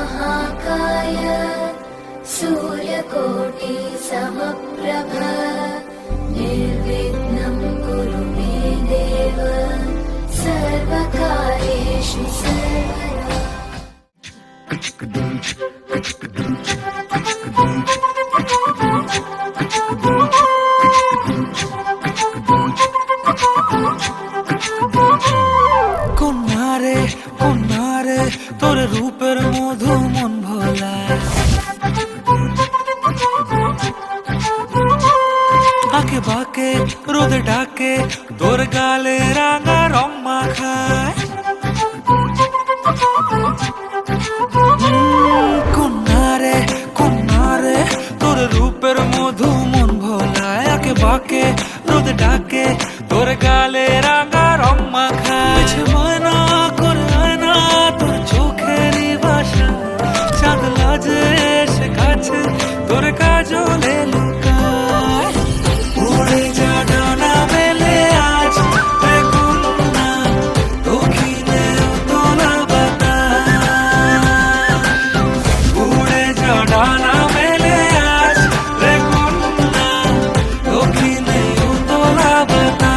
महाकाय सूर्यकोटि समप्रभ निर्विघ्नं कुरु मे देव सर्वकार्येषु सर्वदा। কন্যারে তোর রূপের মধু মন ভোলা, আঁকে বাঁকে রোদে ডাকে তোর গালে রাঙা রং মাখায়। কন্যারে তোর রূপের মধু মন ভোলায়, আঁকে বাঁকে রোদে ডাকে তোর গালে রাঙা রং মাখায়। ময়না করে আয়না তোর চোখেরই ভাষা, চাঁদ লাজে এসে কাছে তোর কাজলে লুকায়। উড়ে যা ডানা মেলে আজ রে কন্যা, দক্ষিণে তোলা বাতাস। উড়ে যা ডানা মেলে আজ রে কন্যা, দক্ষিণে তোলা বাতাস।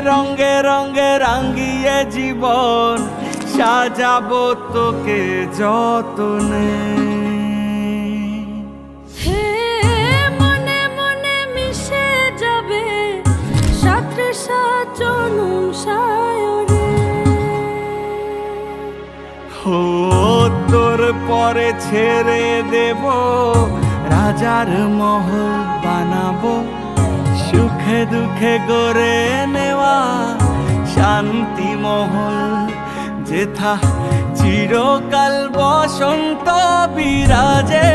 রঙে রঙে রাঙিয়ে জীবন সাজাবো তোকে যতনে। হে মনে মনে মিশে যাবে সাথে সাজনুম সায়রে। ও তোর পরে ছেড়ে দেব রাজার মহল বানাবো, সুখে দুঃখে গড়ে নেওয়া শান্তি মহল, যেথা চিরকাল বসন্ত বিরাজে।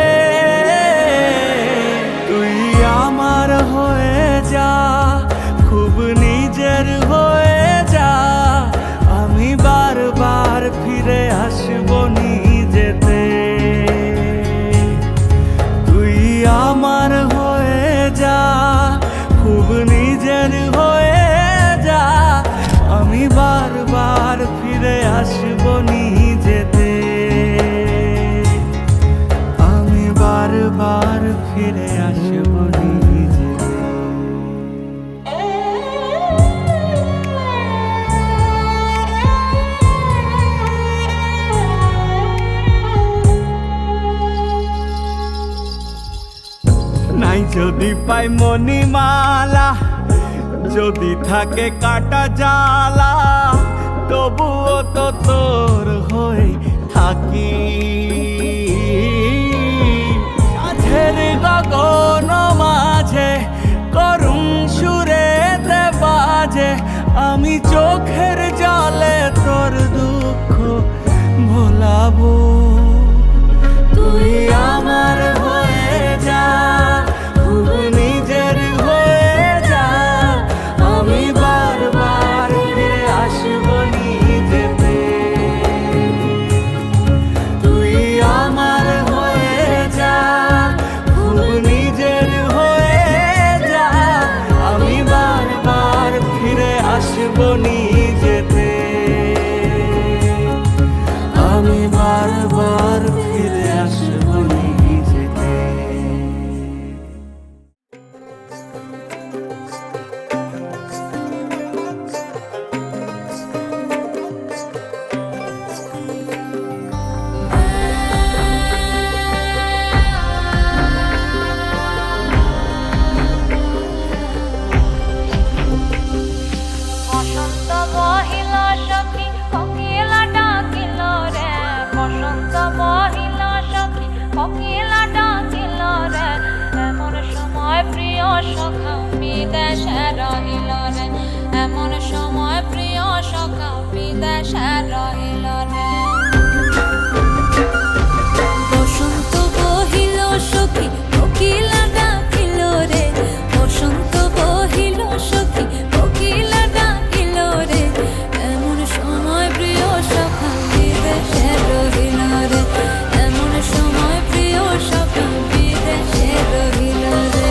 তুই আমার হয়ে যা, খুব নিজের হয়ে যা, আমি বারবার ফিরে আসবো নিজেতে। তুই আমার হয়ে যা, খুব নিজের হয়ে যা, আমি বারবার ফিরে আসবো নিজেতে। আমি বারবার ফিরে আসবো নিজেতে। যদি পাই মণিমালা, যদি থাকে কাটা জালা, তবুও তো তোর হয়ে থাকি। সাঝের গগন মাঝে করুণ সুরেতে বাজে, আমি চোখের জলে তোর দুঃখ ভোলাবো। তুই আমার হয়ে যা, খুব নিজের হয়ে যা, আমি বারবার ফিরে আসবো নিজেতে। তুই আমার হয়ে যা, খুব নিজের হয়ে যা, আমি বারবার ফিরে আসবো নিজেতে। আমি বারবার ফিরে আসবো নিজেতে। বসন্ত মহিল সখী কোকিলা ডাকিল রে, বসন্ত মহিল সখী কোকিলা ডাকিল রে, এমন সময় প্রিয় সখা বিদেশে রহিল রে, এমন সময় প্রিয় সখা বিদেশে রহিল রে। বসন্ত বহিল সখী কোকিলা ডাকিল রে, বসন্ত বহিল সখী কোকিলা ডাকিল রে, এমন সময় প্রিয় সখা বিদেশে রহিল রে, এমন সময় প্রিয় সখা বিদেশে রহিল রে।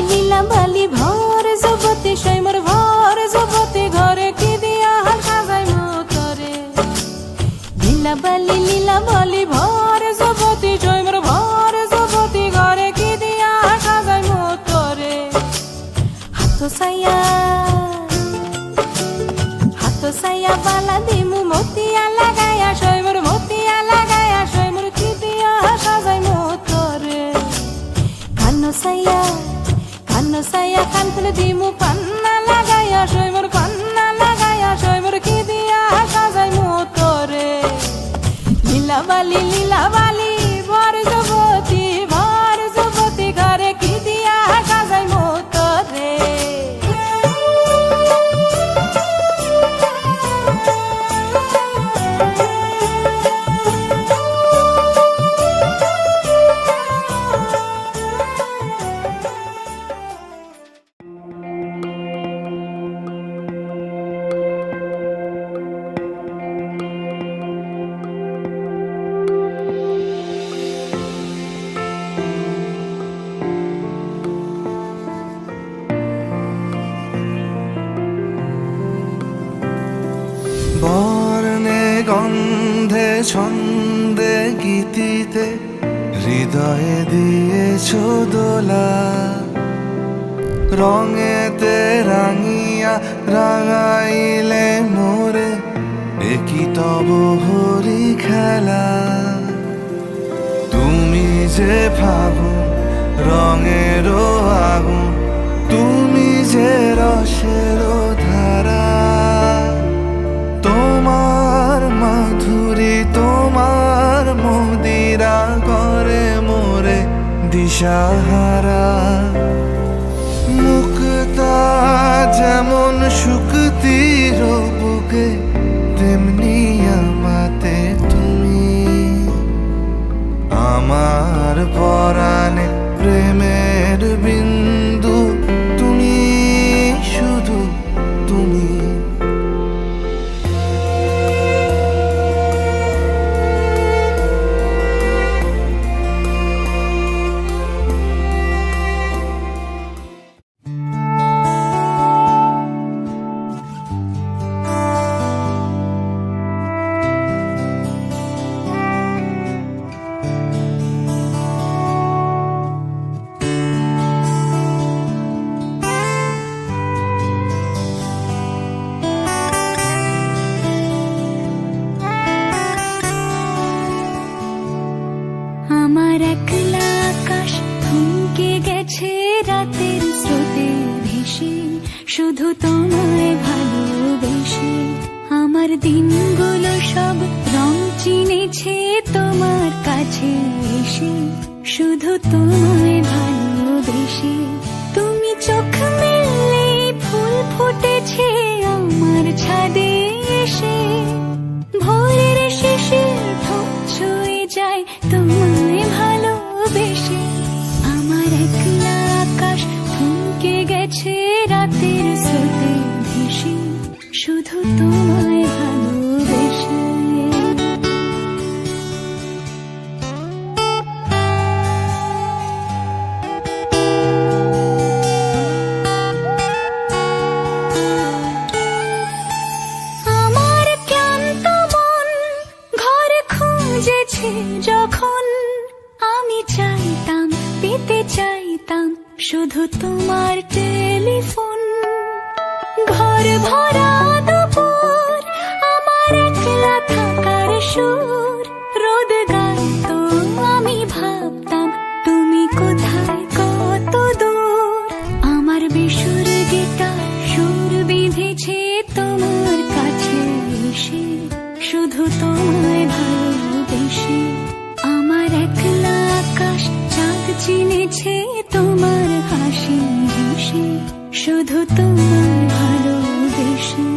লীলা বালি ভর জগতে সৈমর ভর জগতে ঘরে কি দিয়া সাজাই মতরে। লীলা বালি ভর জগতে সৈমর ভর জগতে ঘরে কি দিয়া সাজাই মতরে। হাত সাইয়া বালা দিমু মতিয়া লাগায়া সৈমর মতিয়া লাগায়া সৈমর কি দিয়া সাজাই মতরে। কানো সাইয়া কান ফুলে দিমু পান্না লাগায়া সৈমর পান্না লাগায়া সৈমর কি দিয়া সাজাই মতরে। লীলা বালি ভর জগতি ঘরে কি দিয়া সাজাই মতরে। বর্ণে গন্ধে ছন্দে গীতিতে হৃদয়ে দিয়েছ দোলা, রঙেতে রাঙিয়া রাঙাইলে মোরে একই তব হরি খেলা। তুমি যে ফাগুন রঙেরও আগুন, তুমি যে রসেরও ধারা, তোমার মাধুরী তোমার মদিরা করে মোরে দিশাহারা। মুক্তা যেমন শুকতির বুকে, তেমনি আমাতে তুমি। আমার পরাণে প্রেমের বিন্দু, তুমি শুধু তুমি। শুধু তোমায় ভালোবেসে আমার দিনগুলো সব রং চিনেছে তোমার কাছে এসে শুধু তোমায় ভালোবেসে তুমি চোখ মেললে ফুল ফুটেছে আমার ছাদে এসে ভোরের শেষে ঠোঁট ছুঁয়ে যায় তোমায় ভালোবেসে আমার একলা আকাশ থমকে গেছে রাতের স্রোতে ভেসে শুধু তোমায় ভালোবেসে আমার ক্লান্ত মন ঘরে খুঁজেছে যখন আমি চাইতাম পেতে চাইতাম শুধু তোমার টেলিফোন ঘর ভরা দুপুর আমার একলা থাকার সুর রোদ গাইতো আমি ভাবতাম তুমি কোথায় কত দূর আমার বেসুর গীতার সুর বিঁধেছে তোমার কাছে এসে শুধু তোমায় ভালোবেসে আমার একলা আকাশ চাঁদ চিনেছে তোমার হাসি হেসে শুধু তোমায় ভালোবেসে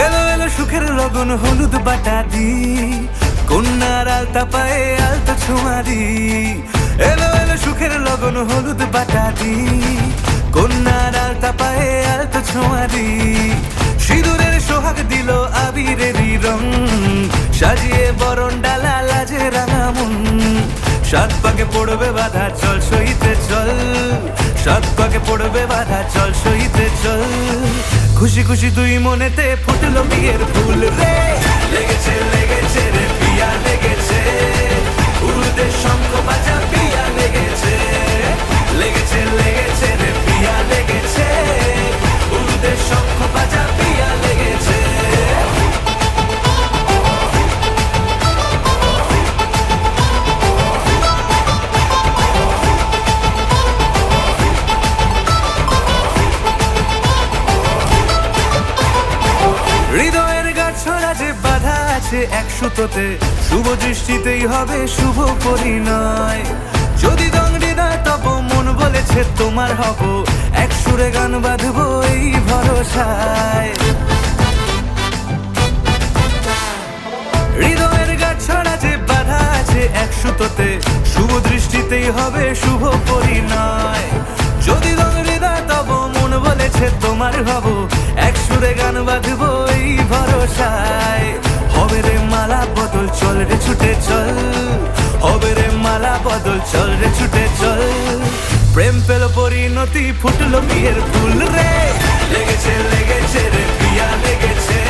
এলো এলো সুখের লগন হলুদ বাটা দি কন্যার আলতা পায়ে আলতা ছোঁয়া দি এলো এলো সুখের লগন হলুদ বাটা দি কন্যার আলতা পায়ে আলতা ছোঁয়া দি সিঁদুরের সোহাগ দিল আবিরেরই রং সাজিয়ে বরণ ডালা লাজে রাঙা মন সাত পাকে পড়বে বাধা চল সইতে চল সাত পাকে পড়বে বাধা চল সইতে চল খুশি খুশি দুই মনেতে ফুটলো বিয়ের ফুল রে লেগেছে লেগেছে রে পিয়া লেগেছে উড়তে শঙ্খ বাজা পিয়া লেগেছে লেগেছে লেগেছে রে পিয়া লেগেছে উড়তে শঙ্খ বাজা পিয়া লেগেছে হৃদয়ের গাছড়া যে বাধা আছে এক সুতোতে শুভ দৃষ্টিতেই হবে শুভ পরিণয় যদি দংড়ি না তব মন বলেছে তোমার হব এক সুরে গান বাঁধবো এই ভরসায় হৃদয়ের গাছড়া যে বাধা আছে এক সুতোতে শুভ দৃষ্টিতেই হবে শুভ পরিণয় যদি দংড়ি না তব মন বলেছে তোমার হব এক সুরে গান বাঁধবো এই ভরসায় হবে রে মালা বদল চল রে ছুটে চল হবে রে মালা বদল চল রে ছুটে চল প্রেম পেল পরিণতি ফুটলো বিয়ের ফুল রে লেগেছে লেগেছে রে পিয়া লেগেছে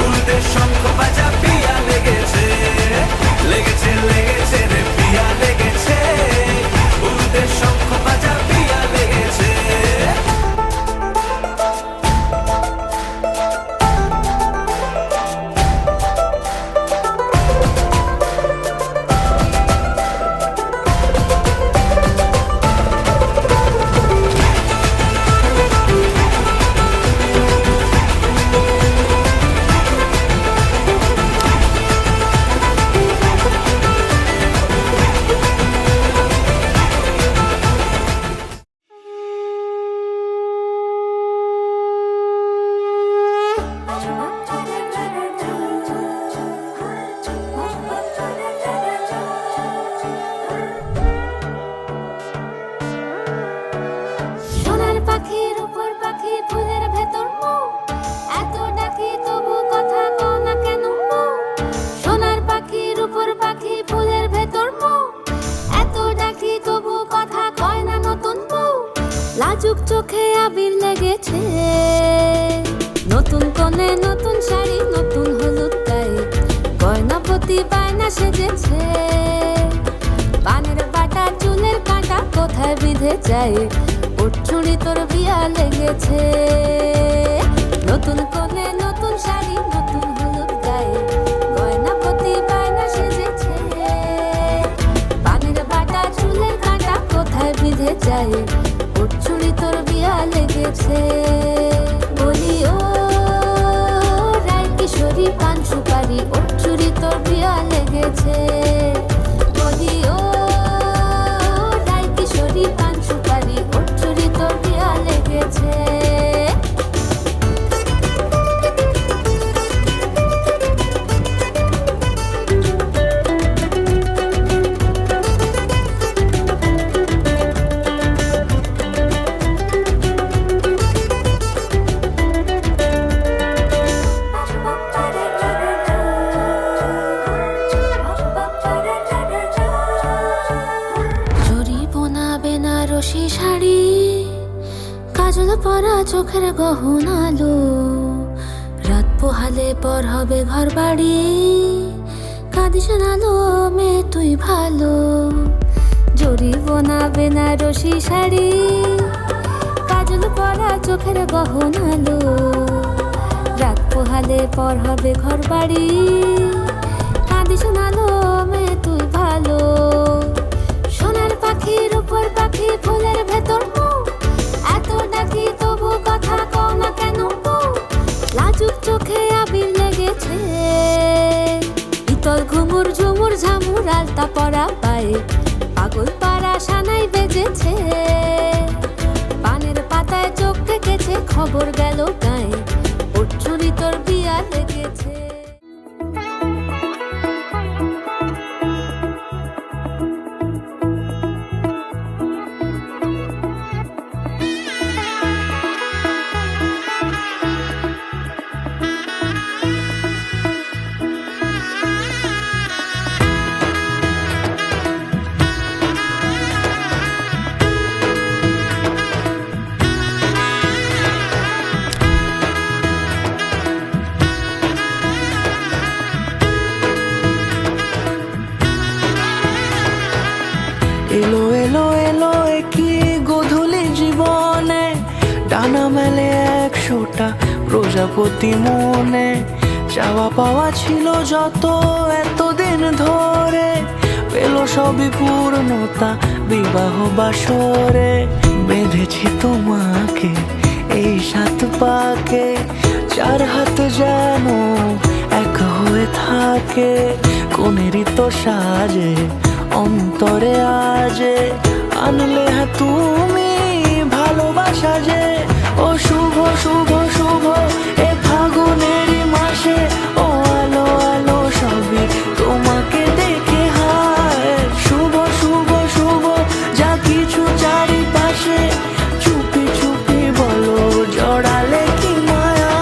উড়তে শঙ্খ বাজা পিয়া লেগেছে লেগেছে লেগেছে রে পিয়া লেগেছে উড়তে শঙ্খ বাজা পিয়া লেগেছে লাজুক চোখে আবির লেগেছে, নতুন কোণে নতুন শাড়ি নতুন হলুদ গায়ে, গয়না প্রতি বায়না সেজেছে। পানের বাটা চুলের কাঁটা কোথায় বিঁধে যায়, উঠছুড়ি তোর বিয়া লেগেছে। লেগেছে। বলি ও রায় কিশোরী পান সুপারি ওর চুরি তোর প্রিয়া লেগেছে। বলি ও রায় কিশোরী পান সুপারি ওর চুরি তোর প্রিয়া লেগেছে। বেনারসি শাড়ি কাজল পরা চোখের গহনালো রাত পোহালে পর হবে ঘর বাড়ি কাঁদিস নালো মেয়ে তুই ভালো। জরি বোনা বেনারসি শাড়ি কাজল পরা চোখের গহনালো রাত পোহালে পর হবে ঘর বাড়ি কাঁদিস নালো মেয়ে তুই ভালো। সোনার পাখির উপর পাখি ফুলের ভেতর এত ডাকি তবু কথা কও না কেন। লাজুক চোখে আবির লেগেছে ইতল ঘুমুর ঝুমুর ঝামুর আলতা পরা পায়ে পাগল পাড়া সানাই বেজেছে। পানের পাতায় চোখ থেকেছে খবর গেল গায়ে ওর চুরি তোর বিয়া লেগেছে। এলো এলো এলো কি গোধূলি জীবনে ডানা মেলে 100টা প্রজাপতি মনে। চাওয়া পাওয়া ছিল যত এতদিন ধরে পেল সবই পূর্ণতা বিবাহ বাসরে। বেঁধেছি তোমাকে এই 7 পাকে 4 হাত যেন এক হয়ে থাকে কোনেরই তো সাজে অন্তরে আজে আনলে হ্যাঁ তুমি ভালোবাসা যে। ও শুভ শুভ শুভ এ ফাগুনেরই মাসে ও আলো আলো সবই তোমাকে দেখে হায়। শুভ শুভ শুভ যা কিছু চারিপাশে চুপি চুপি বলো জড়ালে কি মায়া।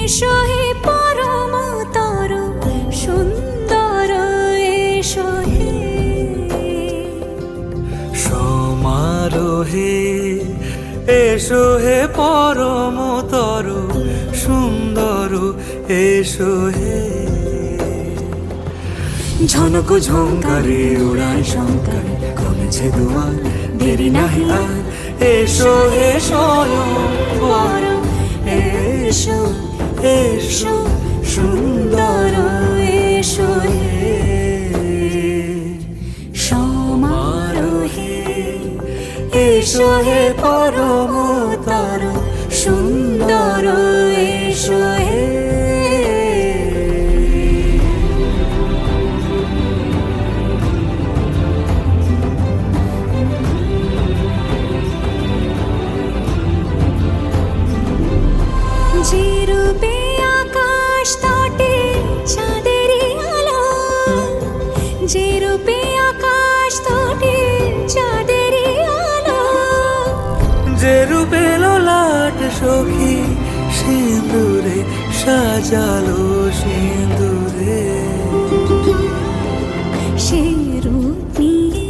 এসো হে পরমতর সুন্দর এসো হে সমারোহে এসো হে পরমতর সুন্দর এসো হে ঝনক ঝঙ্কারে উড়ায় শঙ্কর কমেছে দুয়ার দেরি নাহি আর এসো হে স্বয়ং বর এসো এসো সুন্দর এসো হে সমারোহে এসো হে পরমতর সুন্দর এসো হে যে রূপে আকাশ তটে চাঁদেরই আলো যে রূপে আকাশ তটে চাঁদেরই আলো যে রূপে ললাট সখী সিঁদুরে সাজালো সিঁদুরে সে রূপ নিয়ে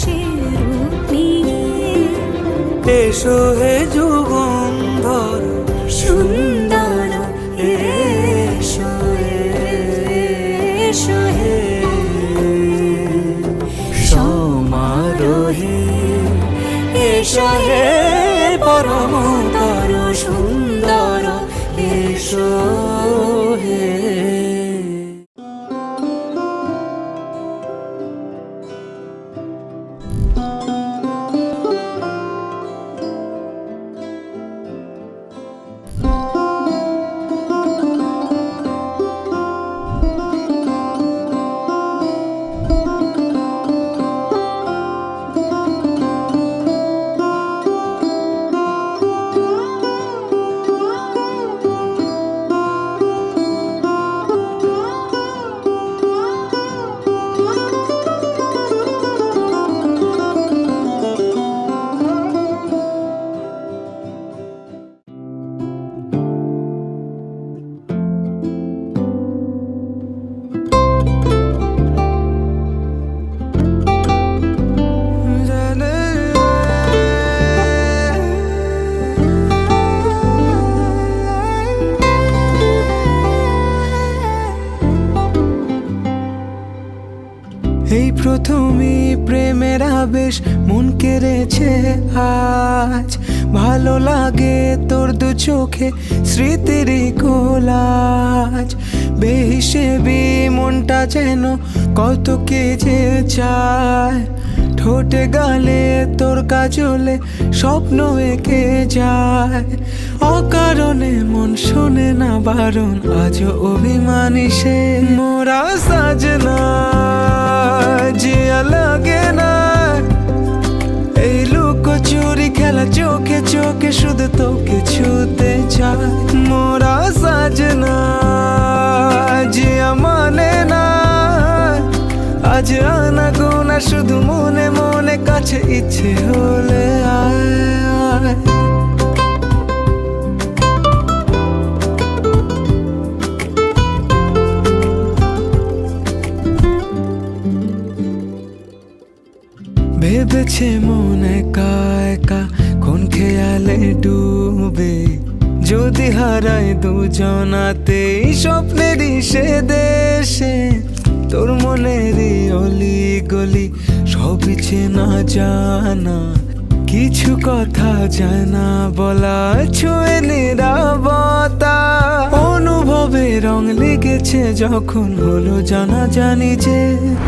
সে রূপ নিয়ে এসো হে যুগন্ধর সুন্দর এসো এসো হে সমারোহে এসো হে পরমতর সুন্দর এসো হে এই প্রথমে প্রেমের আবেশ মন কেড়েছে আজ ভালো লাগে তোর দু চোখে স্মৃতিরই কোলাজ বেহিসেবি মনটা যেন কত কে যে চায় ঠোঁটে গালে তোর কাজলে স্বপ্ন এঁকে যায় অকারণে মন শোনে না বারণ আজও অভিমানী সে মোরা সাজনা জিয়া লাগে না এই লুকোচুরি খেলা চোখে চোখে শুধু তোকে ছুতে চায় মোরা সাজনা জিয়া মানে না আজ আনা গোনা শুধু মনে মনে কাছে ইচ্ছে হলে আয় আয় ভেবেছে মন একা একা কোন খেয়ালে ডুবে যদি হারাই দুজনাতেই স্বপ্নেরই সে দেশে তোর মনেরই অলি গলি সবই চেনা জানা কিছু কথা যায় না বলা ছুঁয়ে নিরাপত্তা অনুভবে রং লেগেছে যখন হলো জানা জানি যে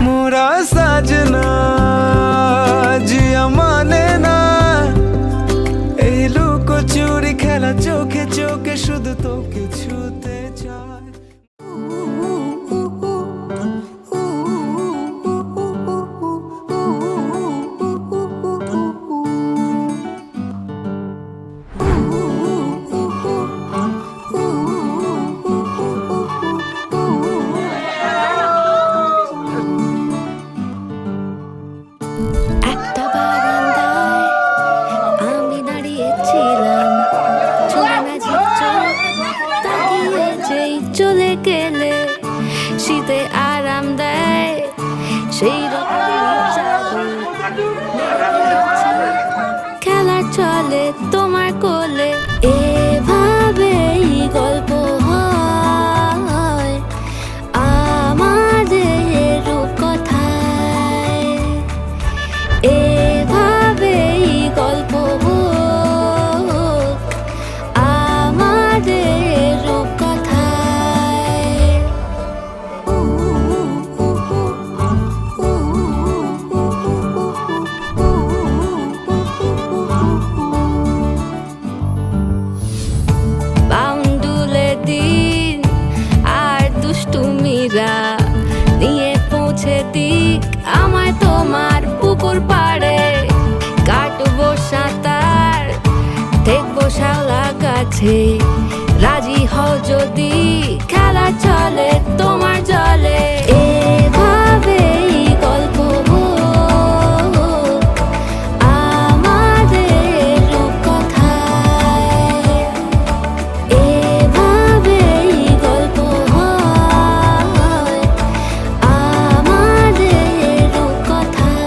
মোরা সাজনা জিয়া মানে না এই লুকোচুরি খেলা চোখে চোখে শুধু তোকে ছুতে চায় একটা বারান্দায় আমি দাঁড়িয়েছিলাম শাওলা গাছে রাজি হও যদি খেলা চলে তোমার জলে এভাবেই গল্প হোক আমাদের রূপকথায় এভাবেই গল্প হয় আমাদের রূপকথায়।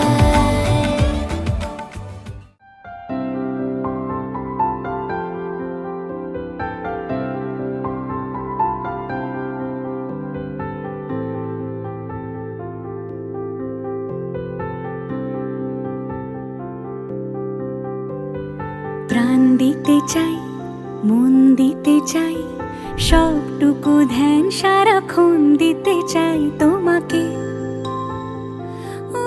প্রাণ দিতে চাই, মন দিতে চাই, সবটুকু ধ্যান সারাক্ষণ দিতে চাই তোমাকে, ও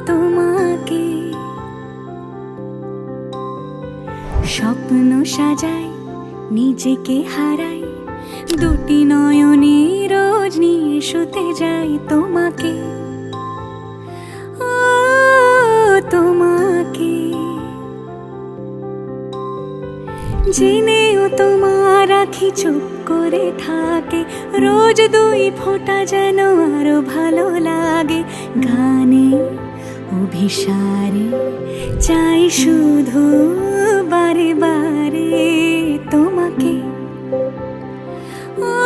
তোমাকে। স্বপ্ন সাজাই, নিজেকে হারাই, দুটি নয়নে রোজ নিয়ে শুতে যাই তোমাকে, ও তোমাকে। জেনেও তোমার আখি চুপ করে থাকে, রোজ দুই ফোঁটা যেন আরো ভালো লাগে। গানে অভিসারে চাই শুধু বারে বারে তোমাকে, ও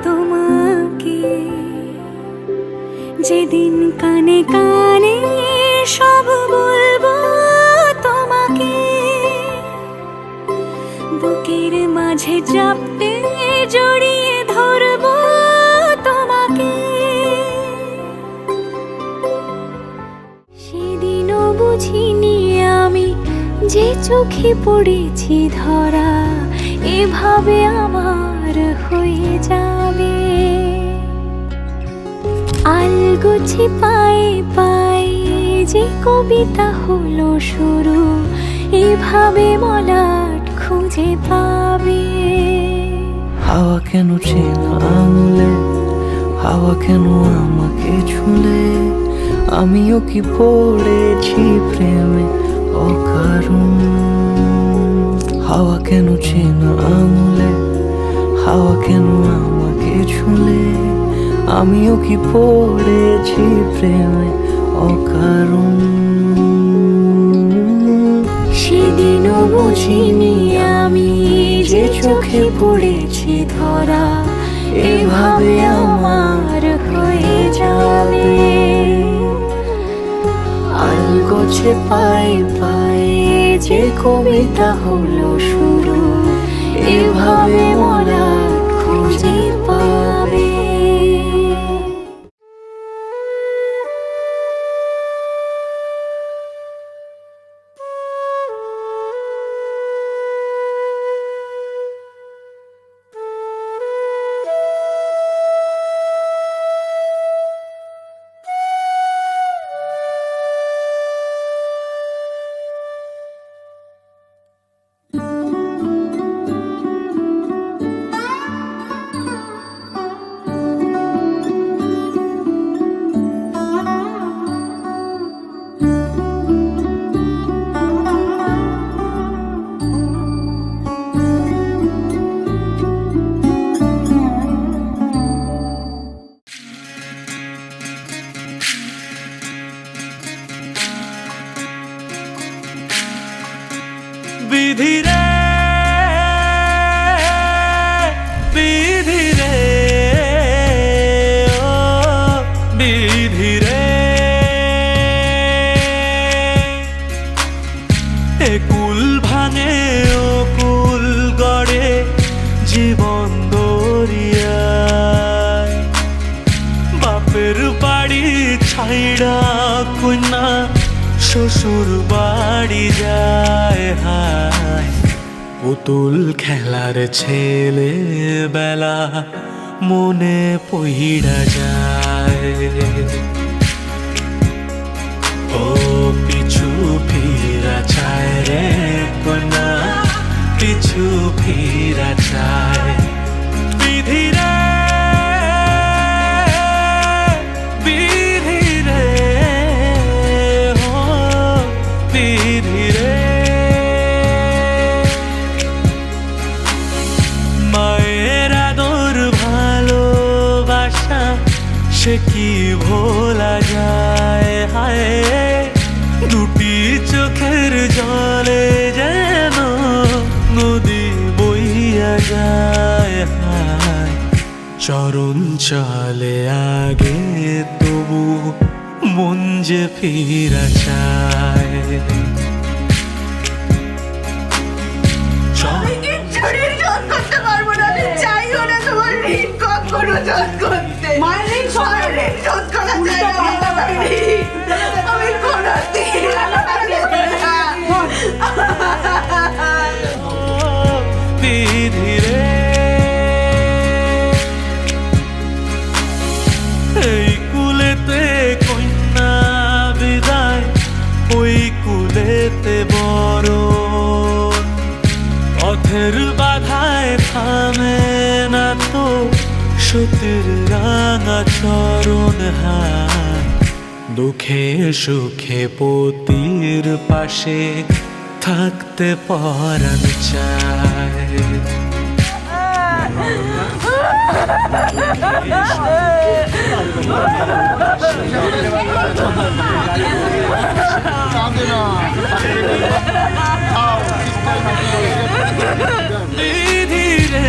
তোমাকে। যেদিন কানে কানে সব বলবো তোমাকে, বুকের মাঝে চাপতে জড়িয়ে ধরবো তোমাকে। সেদিনও বুঝিনি আমি যে চোখে পড়েছি ধরা, এভাবে আমার হয়ে যাবে। আলগোছে পায়ে পায়ে যে কবিতা হলো শুরু, এভাবে মলাট খুঁজে পাবে। হাওয়া কেন চেনা আঙুলে, হাওয়া কেন আমাকে ছুলে, আমিও কি পড়েছি প্রেমে অকারণ। হাওয়া কেন চেনা আঙুলে, হাওয়া কেন আমাকে ছুলে, আমিও কি পড়েছি প্রেমে অকারণ। সেদিনও বুঝিনি আমি যে চোখে পড়েছি ধরা, এভাবে আমার হয়ে যাবে। আলগোছে পায়ে পায়ে যে কবিতা হলো শুরু, এভাবে মোরা খুঁজে পাবে। বিধিরে বিধিরে ও বিধিরে, এ কুল ভাঙে ও কুল গড়ে জীবন দরিয়ায়। বাপের বাড়ি ছাইড়া কন্যা শ্বশুর বাড়ি যায় হায়। পুতুল খেলার ছেলে বেলা মনে পইড়া যায়। ও পিছু ফিরা চায় রে কন্যা, পিছু ফিরা চায়। বিধিরে বিধিরে ও বিধিরে, ভোলা যায় হায় দুটি চোখের জলে যেন নদী বইয়া যায় হায় চরণ চলে আগে তবু মন যে ফিরা চায় শরীর শোধ করতে পারবো না, আমি চাইও না তোমার ঋণ কখনো শোধ করতে। মায়ের ঋণ শোধ করা যায় না, আমার ঋণ। আমি কোনোদিন ধীরে এই কুলেতে কন্যা বিদায় ওই কুলেতে বড় পথের বাধায় থামে না তো সতীর রাঙা চরণ হায় দুঃখে সুখে পতির পাশে থাকতে পরাণ চায় ধীরে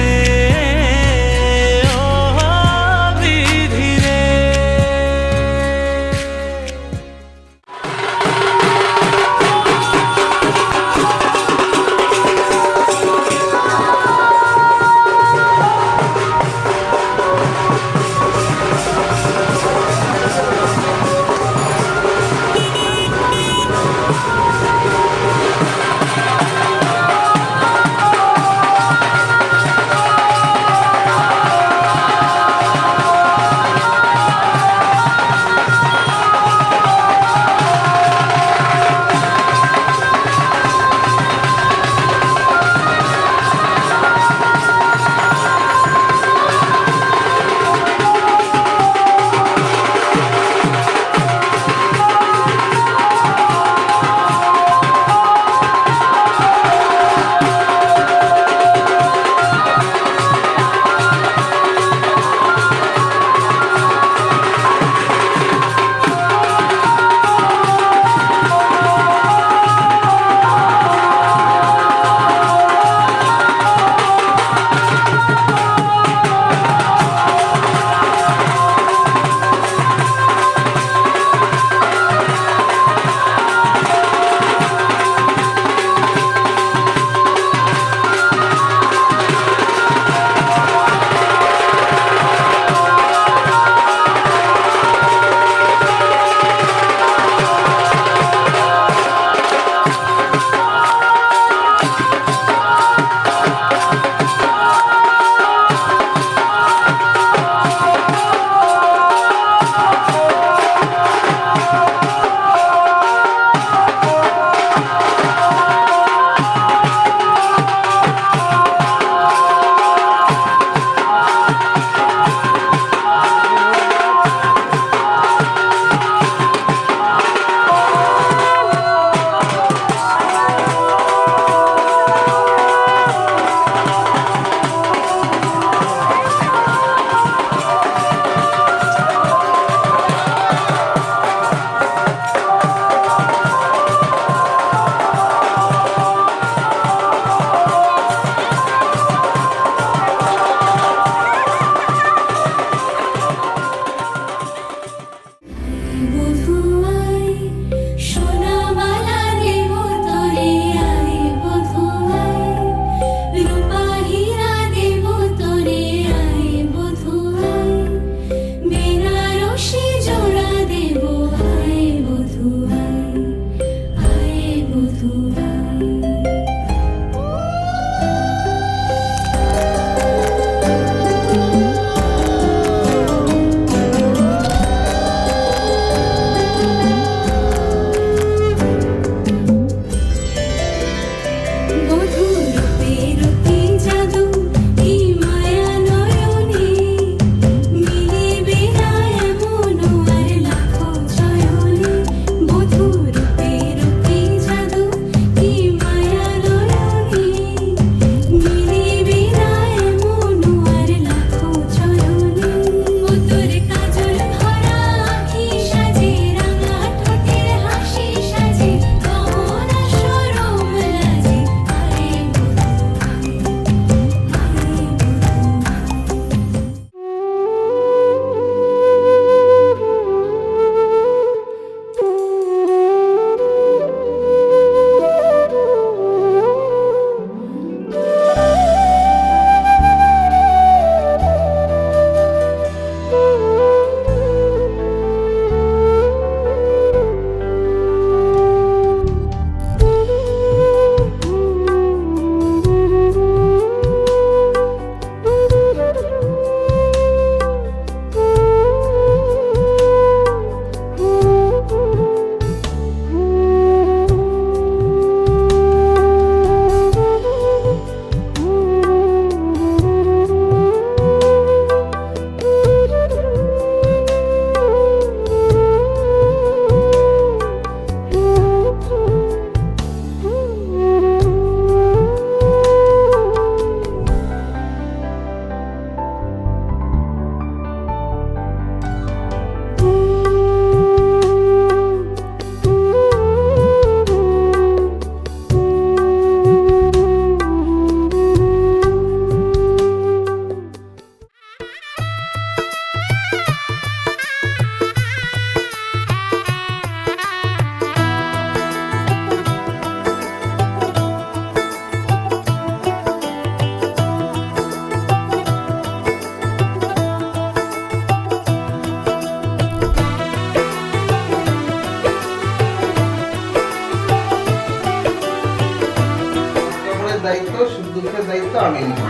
দায়িত্ব, সুখ দুঃখের দায়িত্ব আমি নিব।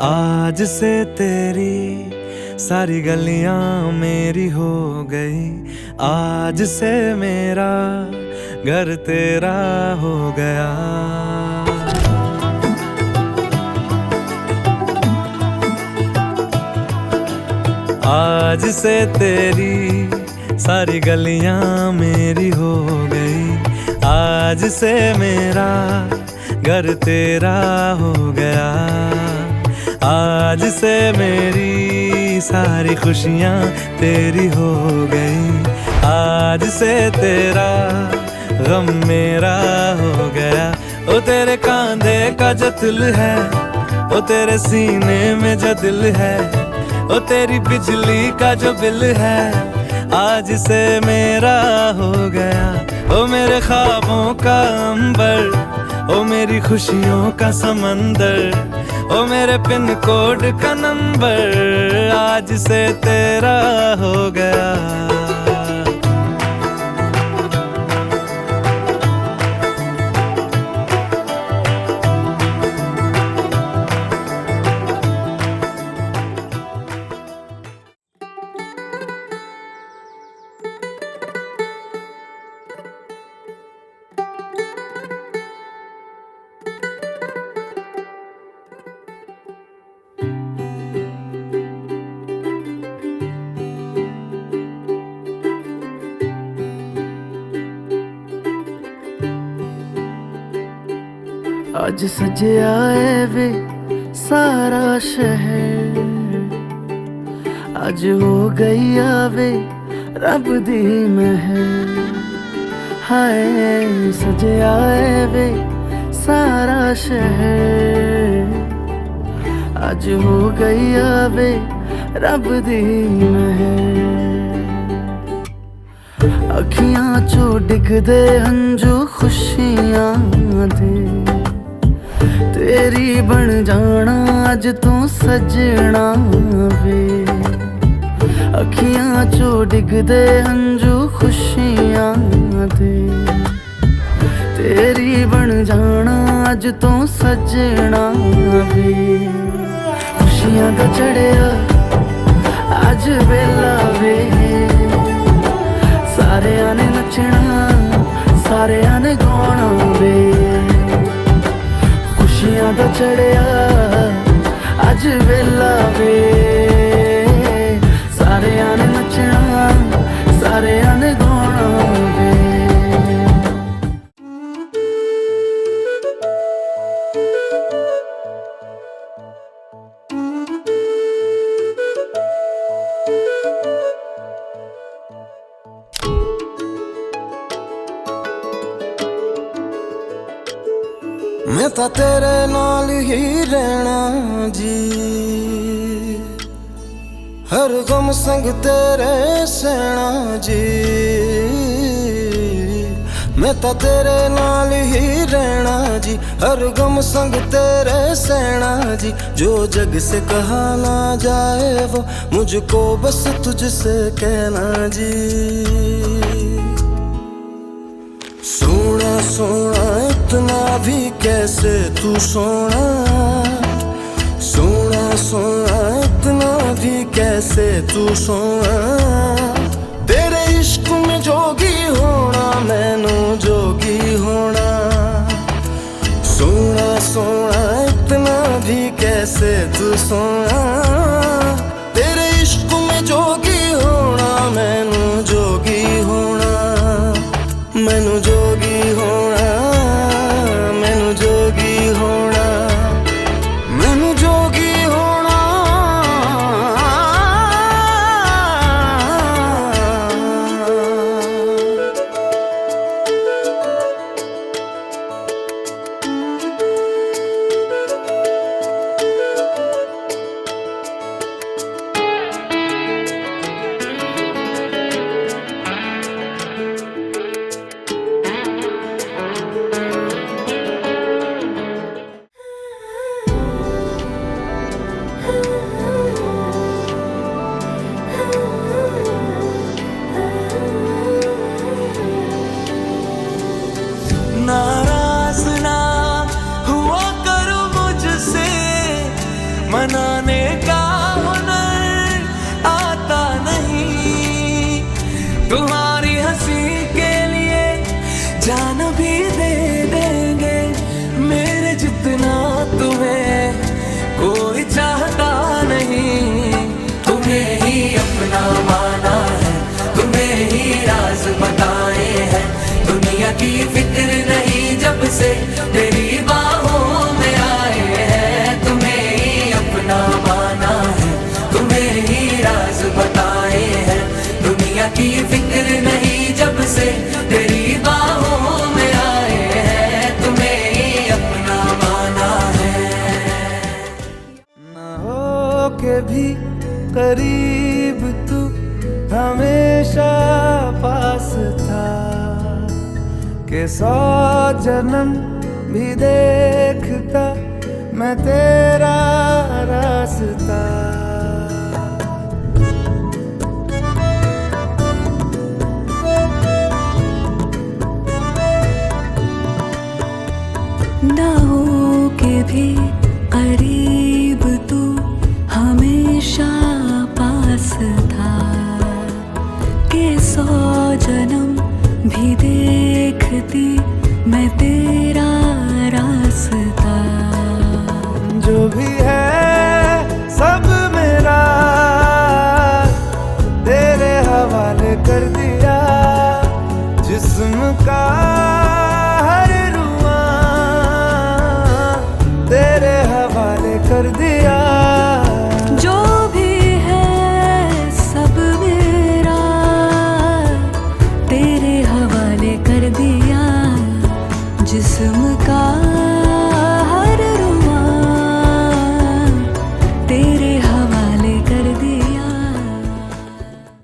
आज से तेरी सारी गलियां मेरी हो गई, आज से मेरा घर तेरा हो गया। आज से तेरी सारी गलियां मेरी हो गई, आज से मेरा घर तेरा हो गया। आज से मेरी सारी खुशियां तेरी हो गई, आज से तेरा गम मेरा हो गया। ओ तेरे कांधे का जो दिल है, ओ तेरे सीने में जो दिल है, ओ तेरी बिजली का जो बिल है, आज से मेरा हो गया। ओ मेरे ख्वाबों का अंबर, ओ मेरी खुशियों का समंदर, ओ मेरे पिन कोड का नंबर, आज से तेरा हो गया। ਅੱਜ ਸਜਿਆ ਏ ਵੇ ਸਾਰਾ ਸ਼ਹਿਰ, ਅੱਜ ਹੋ ਗਈ ਆਵੇ ਰੱਬ ਦੀ ਮਹਿਰ। ਹਾਏ ਸਜਿਆ ਏ ਵੇ ਸਾਰਾ ਸ਼ਹਿਰ, ਅੱਜ ਹੋ ਗਈ ਆਵੇ ਰੱਬ ਦੀ ਮਹਿਰ। ਅੱਖੀਆਂ ਚੋਂ ਡਿੱਗਦੇ ਹੰਝੂ ਖੁਸ਼ੀਆਂ ਦੇ, तेरी बन जाना अज तू सजना वे। अखियां चो डिगदे हंजू खुशियां दे, तेरी बन जाना अज तू सजना वे। खुशियां दा चढ़िया अज वेला वे, सारियां ने नचना सारियां ने गाना वे। खुशियां दा चढ़िया अज वेला वे, सारियां ने नचना सारियां ने गाना वे। मैं तो तेरे नाल ही रहना जी, हर गम संग तेरे सहना जी। मैं तो तेरे नाल ही रहना जी, हर गम संग तेरे सहना जी। जो जग से कहा ना जाए वो मुझको बस तुझसे कहना जी। सोना सोना इतना भी कैसे तू सोना, सोना सोना इतना भी कैसे तू सोना। तेरे इश्क में जोगी होना मैनू जोगी होना। सोना सोना इतना भी कैसे तू सोना। तेरे इश्क में जोगी होना मैनू जोगी होना। मैनू जोगी होना, मैनू जोगी होना, मैनू जोगी होना। करीब तू हमेशा पास था कि 100 जन्म भी देखता मैं तेरा रास्ता। ना हो के भी करीब तू हमेशा पास था कि 100 जन्म भी देखती मैं तेरा रास्ता। जो भी है सब मेरा तेरे हवाले कर दिया, जिस्म का